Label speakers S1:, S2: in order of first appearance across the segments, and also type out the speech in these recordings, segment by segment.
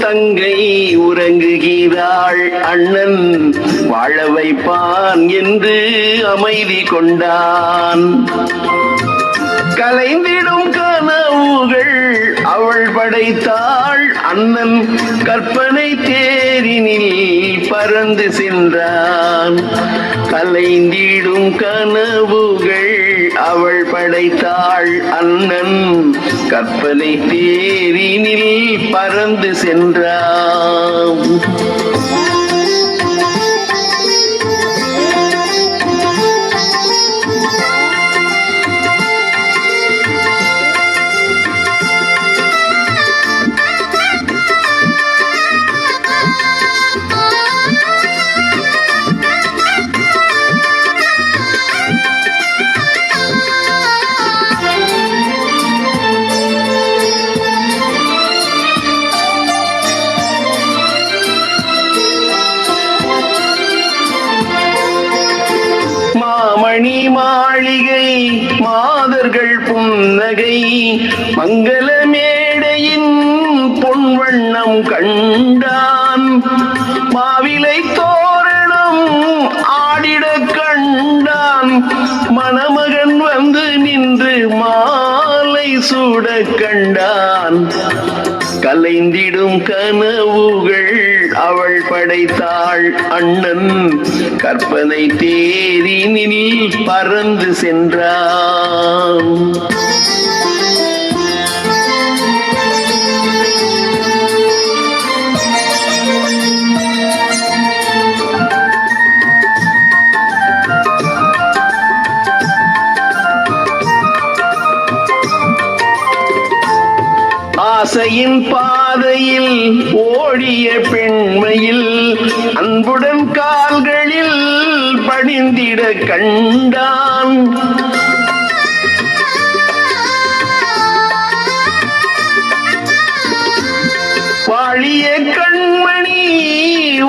S1: தங்கை உறங்குகிறாள். அண்ணன் வாழ வைப்பான் என்று அமைதி கொண்டான். கலைந்திடும் கனவுகள் அவள் படைத்தாள். அண்ணன் கற்பனை தேரினில் பறந்து சென்றான். கலைந்திடும் கனவுகள் அவள் படைத்தாள். அண்ணன் கற்பனை தேரினில் பறந்து சென்றான். மணி மாளிகை மாதர்கள் புன்னகை மங்கள மேடையின் பொன்வண்ணம் கண்டான். மாவிலை தோரணம் ஆடிட கண்டான். மணமகன் வந்து நின்று மாலை சூட கண்டான். கலைந்திடும் கனவுகள் அவள் படைத்தாள். அண்ணன் கற்பனை தேரினில் பறந்து சென்றான். ஆசையின் பாதையில் ஓடிய பெண்மையில் அன்புடன் கால்களில் படிந்திட கண்டான். வாழிய கண்மணி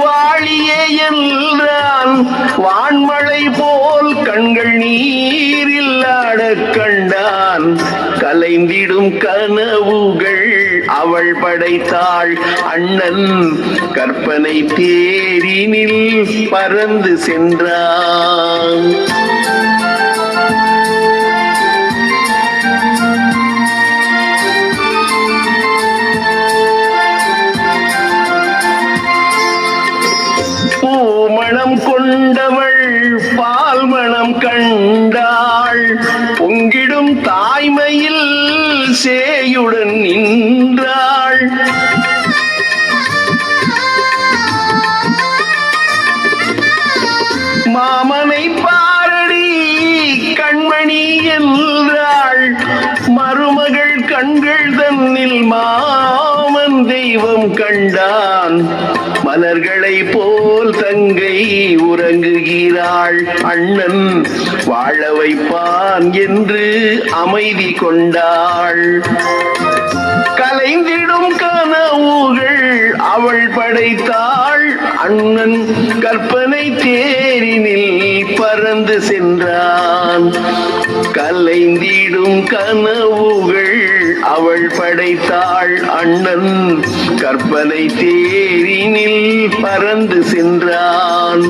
S1: வாழிய என்றான். வான்மழை போல் கண்கள் நீரில் ஆடக் கண்டான். கலைந்திடும் கனவுகள் அவள் படைத்தாள். அண்ணன் கற்பனை தேரினில் பறந்து சென்றான். பூமணம் கொண்டவள் பால் மணம் கண்டாள். பொங்கிடும் தாய்மையில் சேயுடன் நின்றாள். மாமனை பாரடி கண்மணி என்றாள். மருமகள் கண்கள் தன்னில் மாமன் தெய்வம் கண்டான். மலர்களை போல் தங்கை உறங்குகிறாள். அண்ணன் வாழ வைப்பான் என்று அமைதி கொண்டாள். கலைந்திடும் கனவுகள் அவள் படைத்தாள். அண்ணன் கற்பனை தேரினில் பறந்து சென்றான். கலைந்திடும் கனவுகள் அவள் படைத்தாள். அண்ணன் கற்பனை தேரினில் பறந்து சென்றான்.